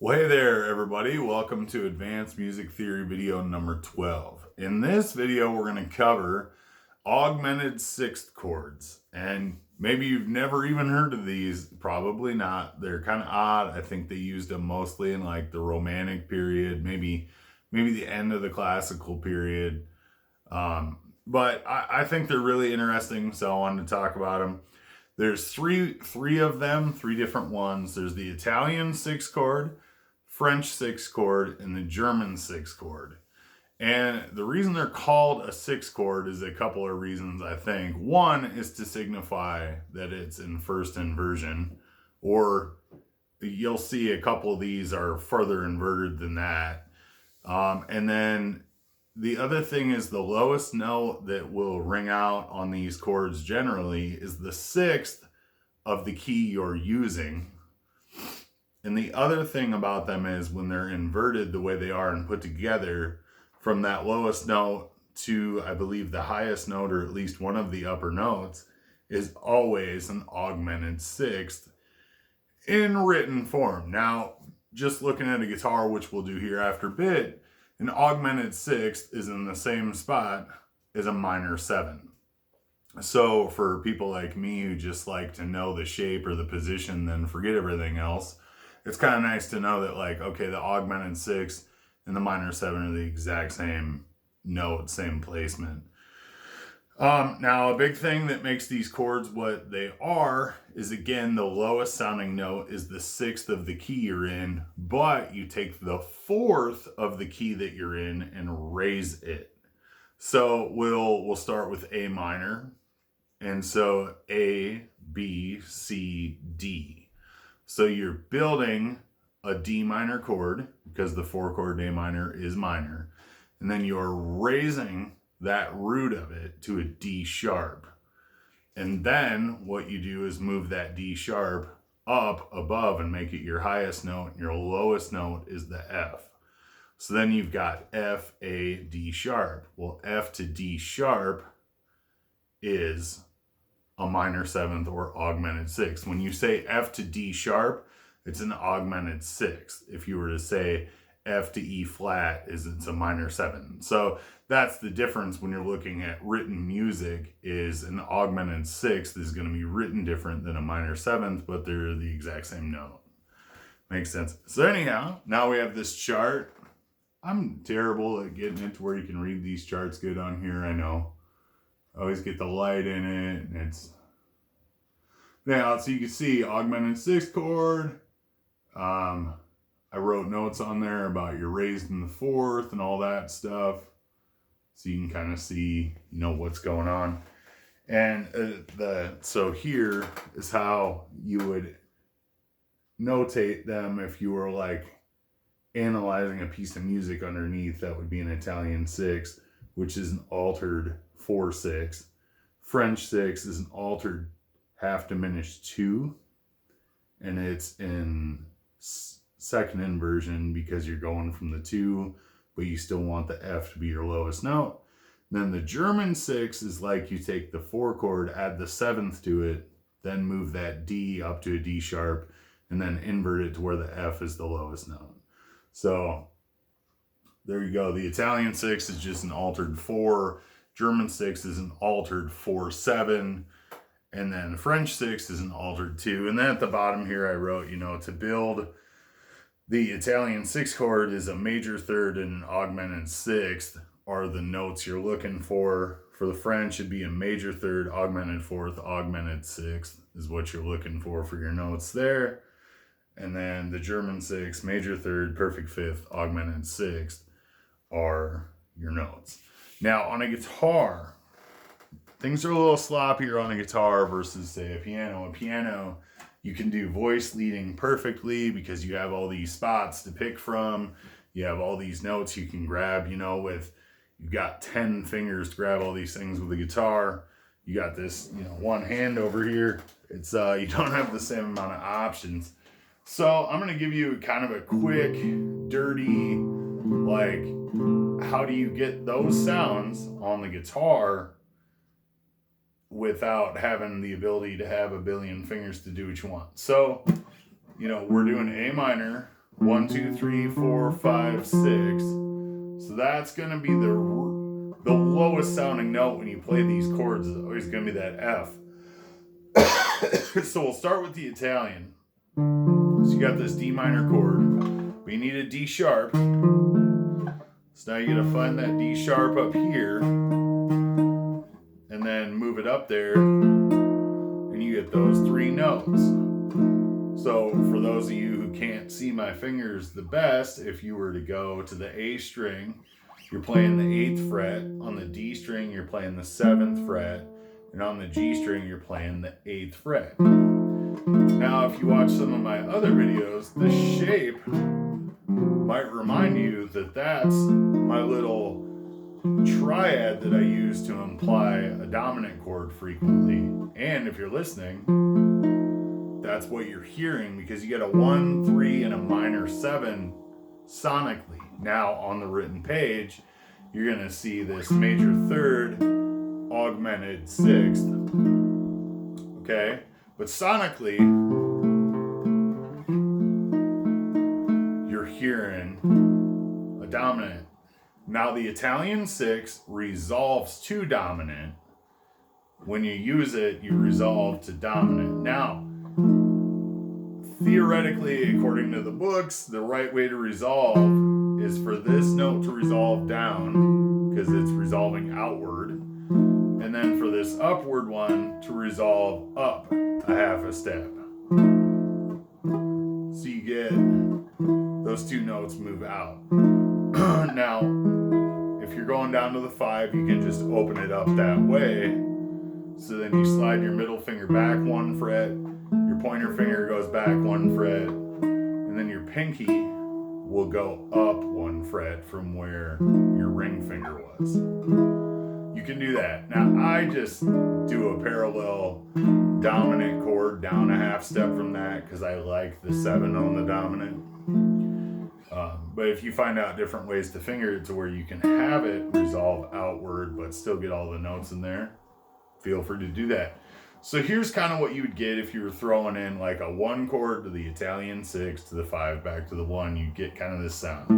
Well, hey there, everybody. Welcome to Advanced Music Theory video number 12. In this video, we're going to cover augmented sixth chords. And maybe you've never even heard of these. Probably not. They're kind of odd. I think they used them mostly in like the Romantic period, maybe the end of the Classical period. But I think they're really interesting, so I wanted to talk about them. There's three of them, three different ones. There's the Italian sixth chord, French sixth chord, and the German sixth chord. And the reason they're called a sixth chord is a couple of reasons, I think. One is to signify that it's in first inversion, or you'll see a couple of these are further inverted than that. And then the other thing is the lowest note that will ring out on these chords generally is the sixth of the key you're using. And the other thing about them is when they're inverted the way they are and put together, from that lowest note to, I believe, the highest note, or at least one of the upper notes, is always an augmented sixth in written form. Now, just looking at a guitar, which we'll do here after a bit, an augmented sixth is in the same spot as a minor seven. So for people like me who just like to know the shape or the position, then forget everything else, it's kind of nice to know that, like, okay, the augmented sixth and the minor seven are the exact same note, same placement. Now, a big thing that makes these chords what they are is, again, the lowest sounding note is the sixth of the key you're in, but you take the fourth of the key that you're in and raise it. So we'll start with A minor. And so A, B, C, D. So you're building a D minor chord because the 4-chord A minor is minor. And then you're raising that root of it to a D sharp. And then what you do is move that D sharp up above and make it your highest note. And your lowest note is the F. So then you've got F, A, D sharp. Well, F to D sharp is a minor seventh or augmented sixth. When you say F to D sharp, it's an augmented sixth. If you were to say F to E flat, it's a minor seven. So that's the difference when you're looking at written music, is an augmented sixth is going to be written different than a minor seventh, but they're the exact same note. Makes sense. So anyhow, now we have this chart. I'm terrible at getting it to where you can read these charts good on here, I know. I always get the light in it, and it's now, so you can see augmented sixth chord. I wrote notes on there about your raised in the fourth and all that stuff, so you can kind of see, what's going on. And so here is how you would notate them if you were like analyzing a piece of music underneath. That would be an Italian sixth, which is an altered 4/6. French sixth is an altered half diminished 2, and it's in second inversion because you're going from the 2, but you still want the F to be your lowest note. Then the German sixth is like you take the 4-chord, add the seventh to it, then move that D up to a D sharp, and then invert it to where the F is the lowest note. So there you go. The Italian sixth is just an altered 4. German sixth is an altered 4/7. And then French sixth is an altered 2. And then at the bottom here I wrote, to build the Italian sixth chord is a major third and an augmented sixth are the notes you're looking for. For the French, it'd be a major third, augmented fourth, augmented sixth is what you're looking for your notes there. And then the German sixth, major third, perfect fifth, augmented sixth are your notes. Now on a guitar, things are a little sloppier on a guitar versus, say, a piano. A piano, you can do voice leading perfectly because you have all these spots to pick from. You have all these notes you can grab, you've got 10 fingers to grab all these things with a guitar. You got this, one hand over here. It's, you don't have the same amount of options. So I'm going to give you kind of a quick, dirty, like, how do you get those sounds on the guitar without having the ability to have a billion fingers to do what you want. So, we're doing A minor, 1, 2, 3, 4, 5, 6. So that's going to be the lowest sounding note when you play these chords is always going to be that F. So we'll start with the Italian. So you got this D minor chord, but you need a D sharp. So now you got to find that D sharp up here, and then move it up there, and you get those 3 notes. So for those of you who can't see my fingers the best, if you were to go to the A string, you're playing the 8th fret. On the D string, you're playing the 7th fret. And on the G string, you're playing the 8th fret. Now, if you watch some of my other videos, the shape might remind you that that's my little triad that I use to imply a dominant chord frequently. And if you're listening, that's what you're hearing, because you get a 1, 3, and a minor 7 sonically. Now, on the written page, you're going to see this major 3rd, augmented 6th. Okay? But sonically, you're hearing a dominant. Now, the Italian 6 resolves to dominant. When you use it, you resolve to dominant. Now, theoretically, according to the books, the right way to resolve is for this note to resolve down, because it's resolving outward, and then for this upward one to resolve up a half a step. So you get those 2 notes move out. Now, if you're going down to the 5, you can just open it up that way. So then you slide your middle finger back 1 fret, your pointer finger goes back 1 fret, and then your pinky will go up 1 fret from where your ring finger was. You can do that. Now, I just do a parallel dominant chord down a half step from that because I like the 7 on the dominant. But if you find out different ways to finger it to where you can have it resolve outward but still get all the notes in there, feel free to do that. So here's kind of what you would get if you were throwing in like a 1 chord to the Italian 6 to the 5 back to the 1. You'd get kind of this sound.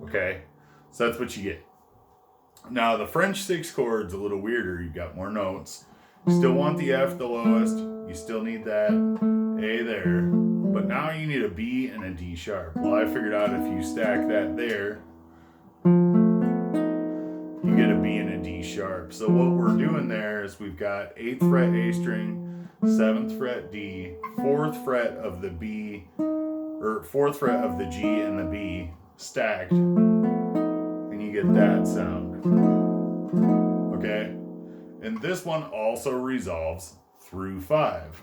Okay, so that's what you get. Now, the French 6 chord's a little weirder. You've got more notes. You still want the F the lowest. You still need that A there. But now you need a B and a D sharp. Well, I figured out if you stack that there, you get a B and a D sharp. So what we're doing there is we've got 8th fret A string, 7th fret D, 4th fret of the B, or 4th fret of the G and the B stacked, and you get that sound. Okay? And this one also resolves through 5.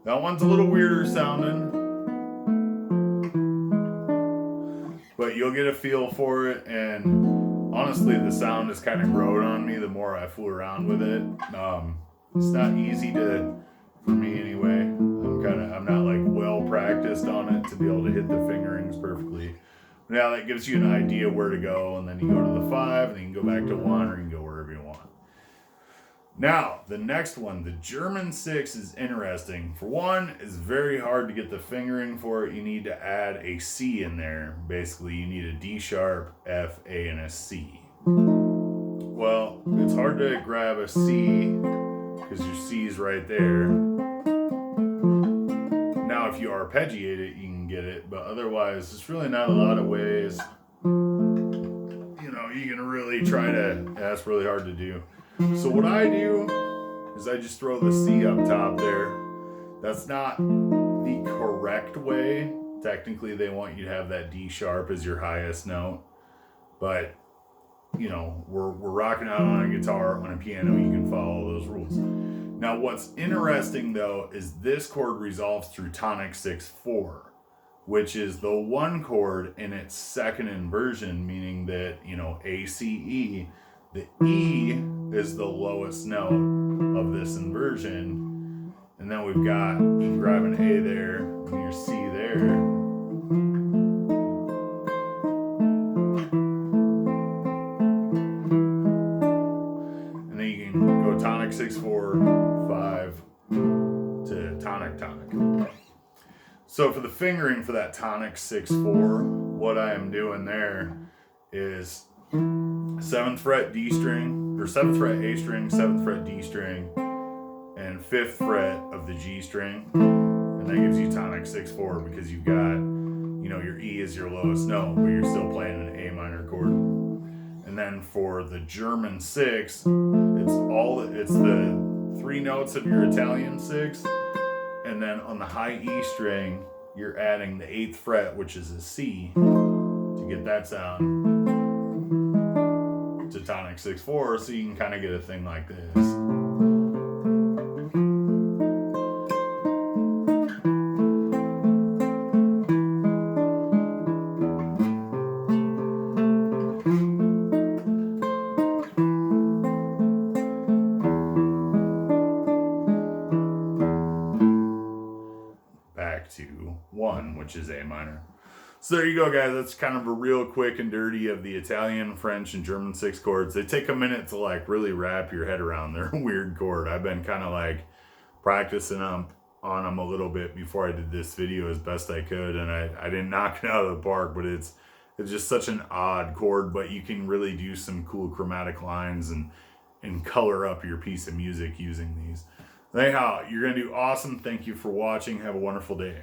That one's a little weirder sounding, but you'll get a feel for it. And honestly, the sound has kind of grown on me the more I fool around with it. It's not easy for me anyway. I'm not like well practiced on it to be able to hit the fingerings perfectly. Now that gives you an idea where to go, and then you go to the 5, and then you can go back to 1, or you can go wherever you want. Now, the next one, the German 6, is interesting. For one, it's very hard to get the fingering for it. You need to add a C in there. Basically, you need a D sharp, F, A, and a C. Well, it's hard to grab a C because your C is right there. Now, if you arpeggiate it, you can get it, but otherwise, there's really not a lot of ways. You can really try to, that's really hard to do. So what I do is I just throw the C up top there. That's not the correct way. Technically, they want you to have that D sharp as your highest note. But, we're rocking out on a guitar, on a piano, you can follow those rules. Now, what's interesting, though, is this chord resolves through tonic 6-4. which is the one chord in its second inversion, meaning that, you know, A, C, E, the E is the lowest note of this inversion. And then we've got, you can grab an A there and your C there. And then you can go tonic 6/4, 5 to tonic tonic. So for the fingering for that tonic 6/4, what I am doing there is 7th fret D string, or 7th fret A string, 7th fret D string, and 5th fret of the G string. And that gives you tonic 6/4 because you've got, you know, your E is your lowest note, but you're still playing an A minor chord. And then for the German 6, it's the 3 notes of your Italian 6. And then on the high E string, you're adding the 8th fret, which is a C, to get that sound to tonic 6/4, so you can kind of get a thing like this. Back to 1, which is A minor. So there you go, guys. That's kind of a real quick and dirty of the Italian, French, and German 6 chords. They take a minute to like really wrap your head around their weird chord. I've been kind of like practicing on them a little bit before I did this video as best I could, and I didn't knock it out of the park, but it's just such an odd chord, but you can really do some cool chromatic lines and color up your piece of music using these. Anyhow, you're going to do awesome. Thank you for watching. Have a wonderful day.